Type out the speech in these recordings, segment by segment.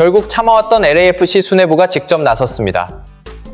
결국 참아왔던 LAFC 수뇌부가 직접 나섰습니다.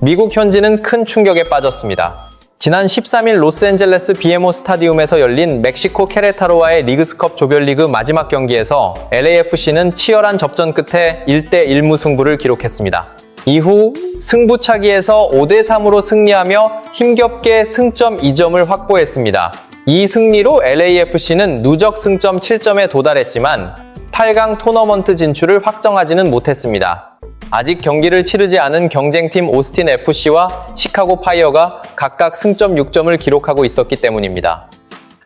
미국 현지는 큰 충격에 빠졌습니다. 지난 13일 로스앤젤레스 BMO 스타디움에서 열린 멕시코 케레타로와의 리그스컵 조별리그 마지막 경기에서 LAFC는 치열한 접전 끝에 1대1 무승부를 기록했습니다. 이후 승부차기에서 5대3으로 승리하며 힘겹게 승점 2점을 확보했습니다. 이 승리로 LAFC는 누적 승점 7점에 도달했지만 8강 토너먼트 진출을 확정하지는 못했습니다. 아직 경기를 치르지 않은 경쟁팀 오스틴 FC와 시카고 파이어가 각각 승점 6점을 기록하고 있었기 때문입니다.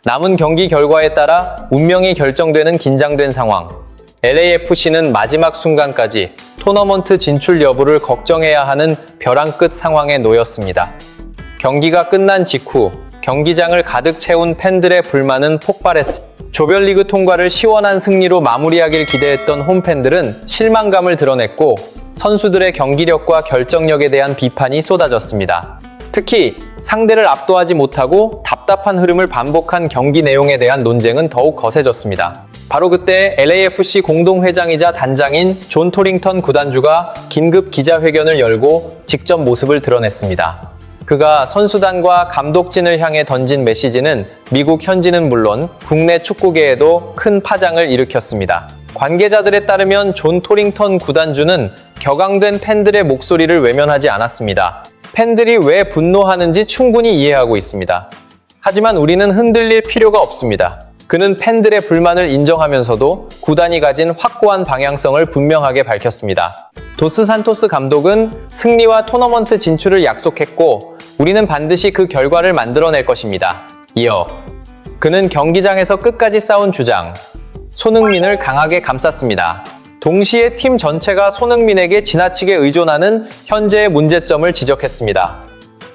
남은 경기 결과에 따라 운명이 결정되는 긴장된 상황. LAFC는 마지막 순간까지 토너먼트 진출 여부를 걱정해야 하는 벼랑 끝 상황에 놓였습니다. 경기가 끝난 직후 경기장을 가득 채운 팬들의 불만은 폭발했습니다. 조별리그 통과를 시원한 승리로 마무리하길 기대했던 홈팬들은 실망감을 드러냈고 선수들의 경기력과 결정력에 대한 비판이 쏟아졌습니다. 특히 상대를 압도하지 못하고 답답한 흐름을 반복한 경기 내용에 대한 논쟁은 더욱 거세졌습니다. 바로 그때 LAFC 공동회장이자 단장인 존 토링턴 구단주가 긴급 기자회견을 열고 직접 모습을 드러냈습니다. 그가 선수단과 감독진을 향해 던진 메시지는 미국 현지는 물론 국내 축구계에도 큰 파장을 일으켰습니다. 관계자들에 따르면 존 토링턴 구단주는 격앙된 팬들의 목소리를 외면하지 않았습니다. 팬들이 왜 분노하는지 충분히 이해하고 있습니다. 하지만 우리는 흔들릴 필요가 없습니다. 그는 팬들의 불만을 인정하면서도 구단이 가진 확고한 방향성을 분명하게 밝혔습니다. 도스 산토스 감독은 승리와 토너먼트 진출을 약속했고 우리는 반드시 그 결과를 만들어낼 것입니다. 이어 그는 경기장에서 끝까지 싸운 주장 손흥민을 강하게 감쌌습니다. 동시에 팀 전체가 손흥민에게 지나치게 의존하는 현재의 문제점을 지적했습니다.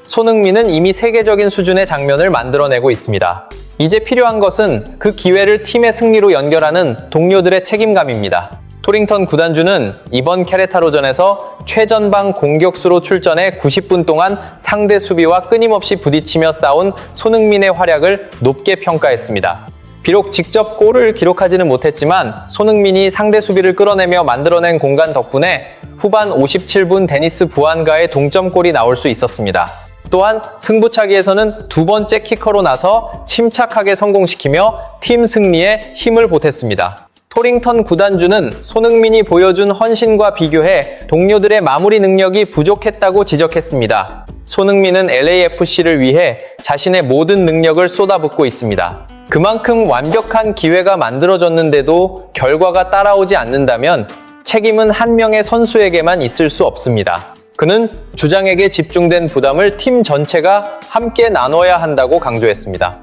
손흥민은 이미 세계적인 수준의 장면을 만들어내고 있습니다. 이제 필요한 것은 그 기회를 팀의 승리로 연결하는 동료들의 책임감입니다. 토링턴 구단주는 이번 케레타로전에서 최전방 공격수로 출전해 90분 동안 상대 수비와 끊임없이 부딪히며 싸운 손흥민의 활약을 높게 평가했습니다. 비록 직접 골을 기록하지는 못했지만 손흥민이 상대 수비를 끌어내며 만들어낸 공간 덕분에 후반 57분 데니스 부안가의 동점골이 나올 수 있었습니다. 또한 승부차기에서는 두 번째 키커로 나서 침착하게 성공시키며 팀 승리에 힘을 보탰습니다. 토링턴 구단주는 손흥민이 보여준 헌신과 비교해 동료들의 마무리 능력이 부족했다고 지적했습니다. 손흥민은 LAFC를 위해 자신의 모든 능력을 쏟아붓고 있습니다. 그만큼 완벽한 기회가 만들어졌는데도 결과가 따라오지 않는다면 책임은 한 명의 선수에게만 있을 수 없습니다. 그는 주장에게 집중된 부담을 팀 전체가 함께 나눠야 한다고 강조했습니다.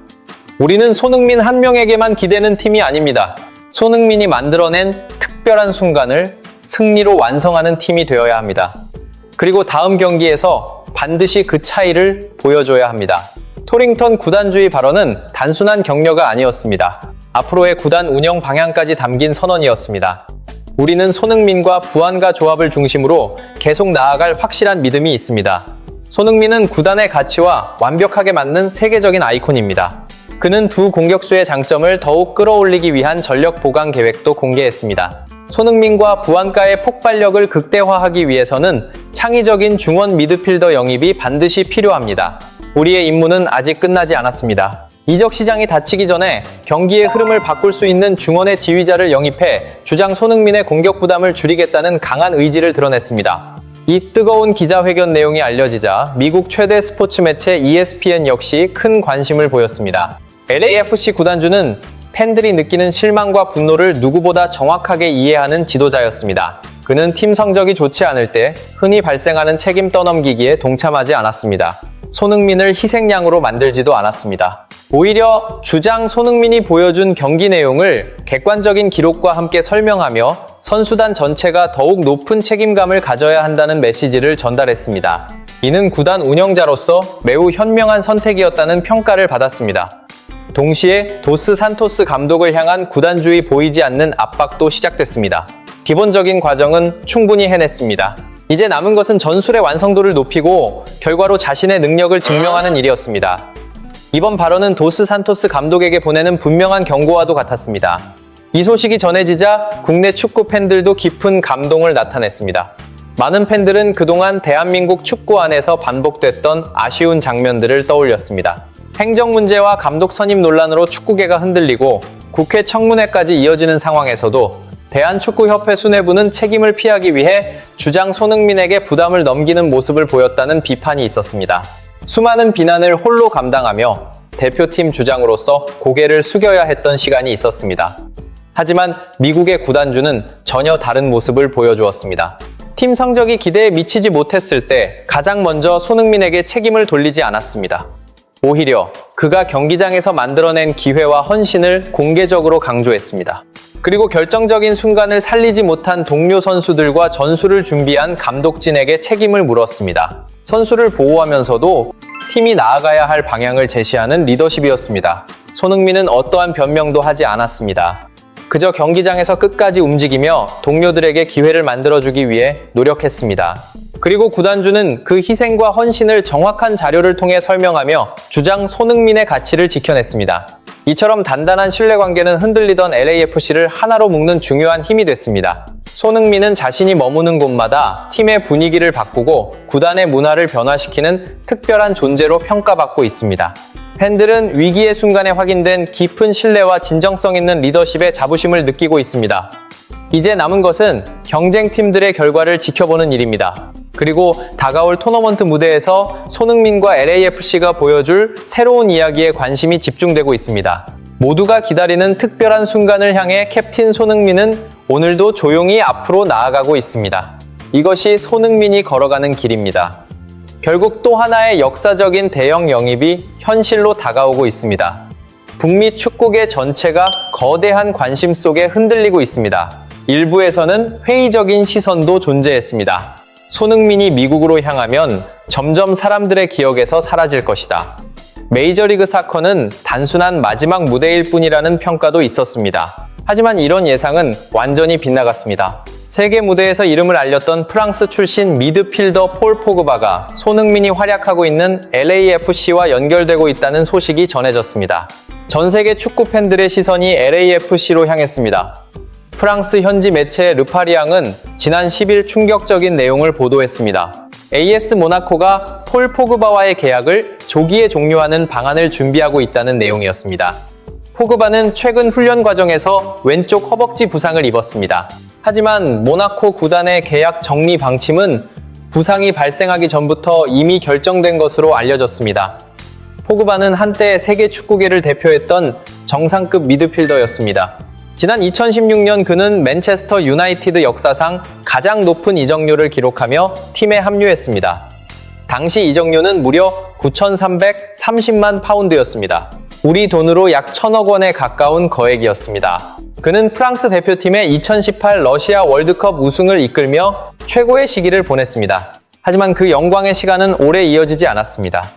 우리는 손흥민 한 명에게만 기대는 팀이 아닙니다. 손흥민이 만들어낸 특별한 순간을 승리로 완성하는 팀이 되어야 합니다. 그리고 다음 경기에서 반드시 그 차이를 보여줘야 합니다. 토링턴 구단주의 발언은 단순한 격려가 아니었습니다. 앞으로의 구단 운영 방향까지 담긴 선언이었습니다. 우리는 손흥민과 부안가 조합을 중심으로 계속 나아갈 확실한 믿음이 있습니다. 손흥민은 구단의 가치와 완벽하게 맞는 세계적인 아이콘입니다. 그는 두 공격수의 장점을 더욱 끌어올리기 위한 전력 보강 계획도 공개했습니다. 손흥민과 부안가의 폭발력을 극대화하기 위해서는 창의적인 중원 미드필더 영입이 반드시 필요합니다. 우리의 임무는 아직 끝나지 않았습니다. 이적 시장이 닫히기 전에 경기의 흐름을 바꿀 수 있는 중원의 지휘자를 영입해 주장 손흥민의 공격 부담을 줄이겠다는 강한 의지를 드러냈습니다. 이 뜨거운 기자회견 내용이 알려지자 미국 최대 스포츠 매체 ESPN 역시 큰 관심을 보였습니다. LAFC 구단주는 팬들이 느끼는 실망과 분노를 누구보다 정확하게 이해하는 지도자였습니다. 그는 팀 성적이 좋지 않을 때 흔히 발생하는 책임 떠넘기기에 동참하지 않았습니다. 손흥민을 희생양으로 만들지도 않았습니다. 오히려 주장 손흥민이 보여준 경기 내용을 객관적인 기록과 함께 설명하며 선수단 전체가 더욱 높은 책임감을 가져야 한다는 메시지를 전달했습니다. 이는 구단 운영자로서 매우 현명한 선택이었다는 평가를 받았습니다. 동시에 도스 산토스 감독을 향한 구단주의 보이지 않는 압박도 시작됐습니다. 기본적인 과정은 충분히 해냈습니다. 이제 남은 것은 전술의 완성도를 높이고 결과로 자신의 능력을 증명하는 일이었습니다. 이번 발언은 도스 산토스 감독에게 보내는 분명한 경고와도 같았습니다. 이 소식이 전해지자 국내 축구 팬들도 깊은 감동을 나타냈습니다. 많은 팬들은 그동안 대한민국 축구 안에서 반복됐던 아쉬운 장면들을 떠올렸습니다. 행정 문제와 감독 선임 논란으로 축구계가 흔들리고 국회 청문회까지 이어지는 상황에서도 대한축구협회 수뇌부는 책임을 피하기 위해 주장 손흥민에게 부담을 넘기는 모습을 보였다는 비판이 있었습니다. 수많은 비난을 홀로 감당하며 대표팀 주장으로서 고개를 숙여야 했던 시간이 있었습니다. 하지만 미국의 구단주는 전혀 다른 모습을 보여주었습니다. 팀 성적이 기대에 미치지 못했을 때 가장 먼저 손흥민에게 책임을 돌리지 않았습니다. 오히려 그가 경기장에서 만들어낸 기회와 헌신을 공개적으로 강조했습니다. 그리고 결정적인 순간을 살리지 못한 동료 선수들과 전술을 준비한 감독진에게 책임을 물었습니다. 선수를 보호하면서도 팀이 나아가야 할 방향을 제시하는 리더십이었습니다. 손흥민은 어떠한 변명도 하지 않았습니다. 그저 경기장에서 끝까지 움직이며 동료들에게 기회를 만들어주기 위해 노력했습니다. 그리고 구단주는 그 희생과 헌신을 정확한 자료를 통해 설명하며 주장 손흥민의 가치를 지켜냈습니다. 이처럼 단단한 신뢰관계는 흔들리던 LAFC를 하나로 묶는 중요한 힘이 됐습니다. 손흥민은 자신이 머무는 곳마다 팀의 분위기를 바꾸고 구단의 문화를 변화시키는 특별한 존재로 평가받고 있습니다. 팬들은 위기의 순간에 확인된 깊은 신뢰와 진정성 있는 리더십의 자부심을 느끼고 있습니다. 이제 남은 것은 경쟁팀들의 결과를 지켜보는 일입니다. 그리고 다가올 토너먼트 무대에서 손흥민과 LAFC가 보여줄 새로운 이야기에 관심이 집중되고 있습니다. 모두가 기다리는 특별한 순간을 향해 캡틴 손흥민은 오늘도 조용히 앞으로 나아가고 있습니다. 이것이 손흥민이 걸어가는 길입니다. 결국 또 하나의 역사적인 대형 영입이 현실로 다가오고 있습니다. 북미 축구계 전체가 거대한 관심 속에 흔들리고 있습니다. 일부에서는 회의적인 시선도 존재했습니다. 손흥민이 미국으로 향하면 점점 사람들의 기억에서 사라질 것이다. 메이저리그 사커는 단순한 마지막 무대일 뿐이라는 평가도 있었습니다. 하지만 이런 예상은 완전히 빗나갔습니다. 세계 무대에서 이름을 알렸던 프랑스 출신 미드필더 폴 포그바가 손흥민이 활약하고 있는 LAFC와 연결되고 있다는 소식이 전해졌습니다. 전 세계 축구 팬들의 시선이 LAFC로 향했습니다. 프랑스 현지 매체 르파리앙은 지난 10일 충격적인 내용을 보도했습니다. AS 모나코가 폴 포그바와의 계약을 조기에 종료하는 방안을 준비하고 있다는 내용이었습니다. 포그바는 최근 훈련 과정에서 왼쪽 허벅지 부상을 입었습니다. 하지만 모나코 구단의 계약 정리 방침은 부상이 발생하기 전부터 이미 결정된 것으로 알려졌습니다. 포그바는 한때 세계 축구계를 대표했던 정상급 미드필더였습니다. 지난 2016년 그는 맨체스터 유나이티드 역사상 가장 높은 이적료를 기록하며 팀에 합류했습니다. 당시 이적료는 무려 9,330만 파운드였습니다. 우리 돈으로 약 1,000억 원에 가까운 거액이었습니다. 그는 프랑스 대표팀의 2018 러시아 월드컵 우승을 이끌며 최고의 시기를 보냈습니다. 하지만 그 영광의 시간은 오래 이어지지 않았습니다.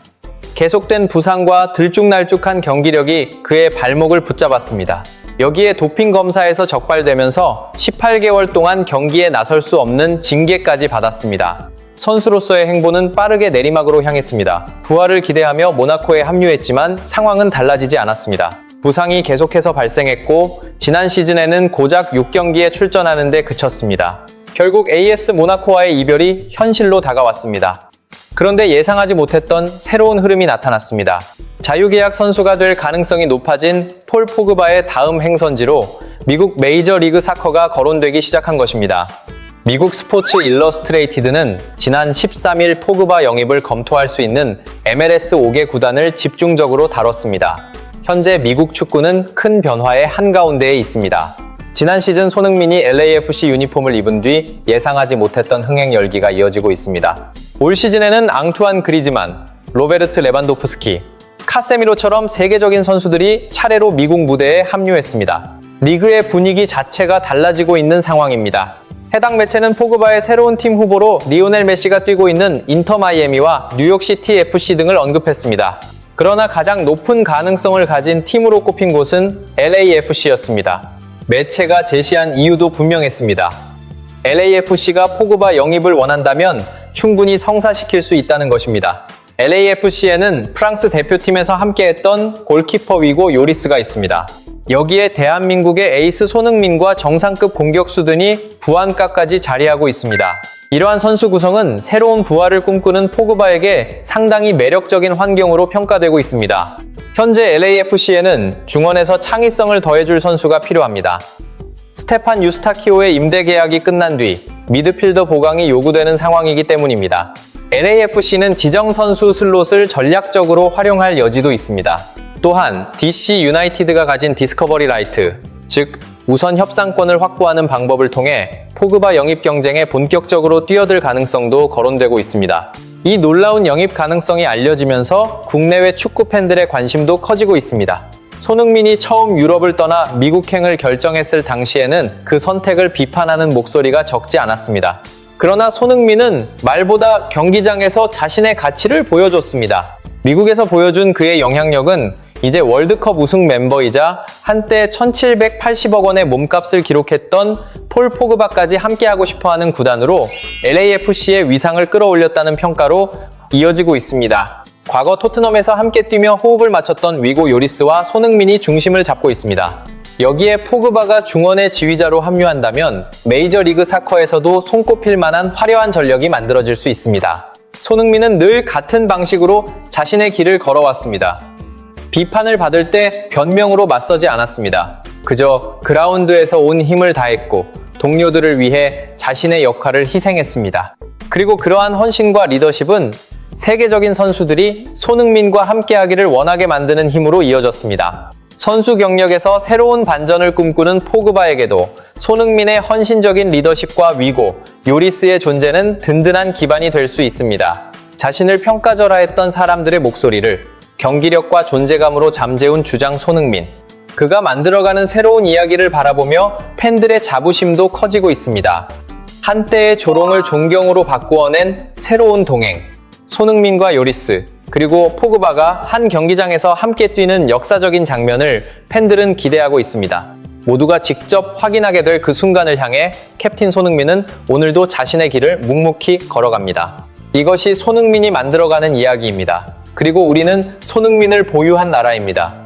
계속된 부상과 들쭉날쭉한 경기력이 그의 발목을 붙잡았습니다. 여기에 도핑 검사에서 적발되면서 18개월 동안 경기에 나설 수 없는 징계까지 받았습니다. 선수로서의 행보는 빠르게 내리막으로 향했습니다. 부활을 기대하며 모나코에 합류했지만 상황은 달라지지 않았습니다. 부상이 계속해서 발생했고 지난 시즌에는 고작 6경기에 출전하는 데 그쳤습니다. 결국 AS 모나코와의 이별이 현실로 다가왔습니다. 그런데 예상하지 못했던 새로운 흐름이 나타났습니다. 자유계약 선수가 될 가능성이 높아진 폴 포그바의 다음 행선지로 미국 메이저리그 사커가 거론되기 시작한 것입니다. 미국 스포츠 일러스트레이티드는 지난 13일 포그바 영입을 검토할 수 있는 MLS 5개 구단을 집중적으로 다뤘습니다. 현재 미국 축구는 큰 변화의 한가운데에 있습니다. 지난 시즌 손흥민이 LAFC 유니폼을 입은 뒤 예상하지 못했던 흥행 열기가 이어지고 있습니다. 올 시즌에는 앙투안 그리즈만, 로베르트 레반도프스키, 카세미로처럼 세계적인 선수들이 차례로 미국 무대에 합류했습니다. 리그의 분위기 자체가 달라지고 있는 상황입니다. 해당 매체는 포그바의 새로운 팀 후보로 리오넬 메시가 뛰고 있는 인터 마이애미와 뉴욕시티 FC 등을 언급했습니다. 그러나 가장 높은 가능성을 가진 팀으로 꼽힌 곳은 LAFC였습니다. 매체가 제시한 이유도 분명했습니다. LAFC가 포그바 영입을 원한다면 충분히 성사시킬 수 있다는 것입니다. LAFC에는 프랑스 대표팀에서 함께했던 골키퍼 위고 요리스가 있습니다. 여기에 대한민국의 에이스 손흥민과 정상급 공격수 등이 부안가까지 자리하고 있습니다. 이러한 선수 구성은 새로운 부활을 꿈꾸는 포그바에게 상당히 매력적인 환경으로 평가되고 있습니다. 현재 LAFC에는 중원에서 창의성을 더해줄 선수가 필요합니다. 스테판 유스타키오의 임대 계약이 끝난 뒤 미드필더 보강이 요구되는 상황이기 때문입니다. LAFC는 지정 선수 슬롯을 전략적으로 활용할 여지도 있습니다. 또한 DC 유나이티드가 가진 디스커버리 라이트, 즉 우선 협상권을 확보하는 방법을 통해 포그바 영입 경쟁에 본격적으로 뛰어들 가능성도 거론되고 있습니다. 이 놀라운 영입 가능성이 알려지면서 국내외 축구 팬들의 관심도 커지고 있습니다. 손흥민이 처음 유럽을 떠나 미국행을 결정했을 당시에는 그 선택을 비판하는 목소리가 적지 않았습니다. 그러나 손흥민은 말보다 경기장에서 자신의 가치를 보여줬습니다. 미국에서 보여준 그의 영향력은 이제 월드컵 우승 멤버이자 한때 1780억 원의 몸값을 기록했던 폴 포그바까지 함께하고 싶어하는 구단으로 LAFC의 위상을 끌어올렸다는 평가로 이어지고 있습니다. 과거 토트넘에서 함께 뛰며 호흡을 맞췄던 위고 요리스와 손흥민이 중심을 잡고 있습니다. 여기에 포그바가 중원의 지휘자로 합류한다면 메이저리그 사커에서도 손꼽힐 만한 화려한 전력이 만들어질 수 있습니다. 손흥민은 늘 같은 방식으로 자신의 길을 걸어왔습니다. 비판을 받을 때 변명으로 맞서지 않았습니다. 그저 그라운드에서 온 힘을 다했고 동료들을 위해 자신의 역할을 희생했습니다. 그리고 그러한 헌신과 리더십은 세계적인 선수들이 손흥민과 함께하기를 원하게 만드는 힘으로 이어졌습니다. 선수 경력에서 새로운 반전을 꿈꾸는 포그바에게도 손흥민의 헌신적인 리더십과 위고, 요리스의 존재는 든든한 기반이 될 수 있습니다. 자신을 평가절하했던 사람들의 목소리를 경기력과 존재감으로 잠재운 주장 손흥민. 그가 만들어가는 새로운 이야기를 바라보며 팬들의 자부심도 커지고 있습니다. 한때의 조롱을 존경으로 바꾸어낸 새로운 동행. 손흥민과 요리스, 그리고 포그바가 한 경기장에서 함께 뛰는 역사적인 장면을 팬들은 기대하고 있습니다. 모두가 직접 확인하게 될 그 순간을 향해 캡틴 손흥민은 오늘도 자신의 길을 묵묵히 걸어갑니다. 이것이 손흥민이 만들어가는 이야기입니다. 그리고 우리는 손흥민을 보유한 나라입니다.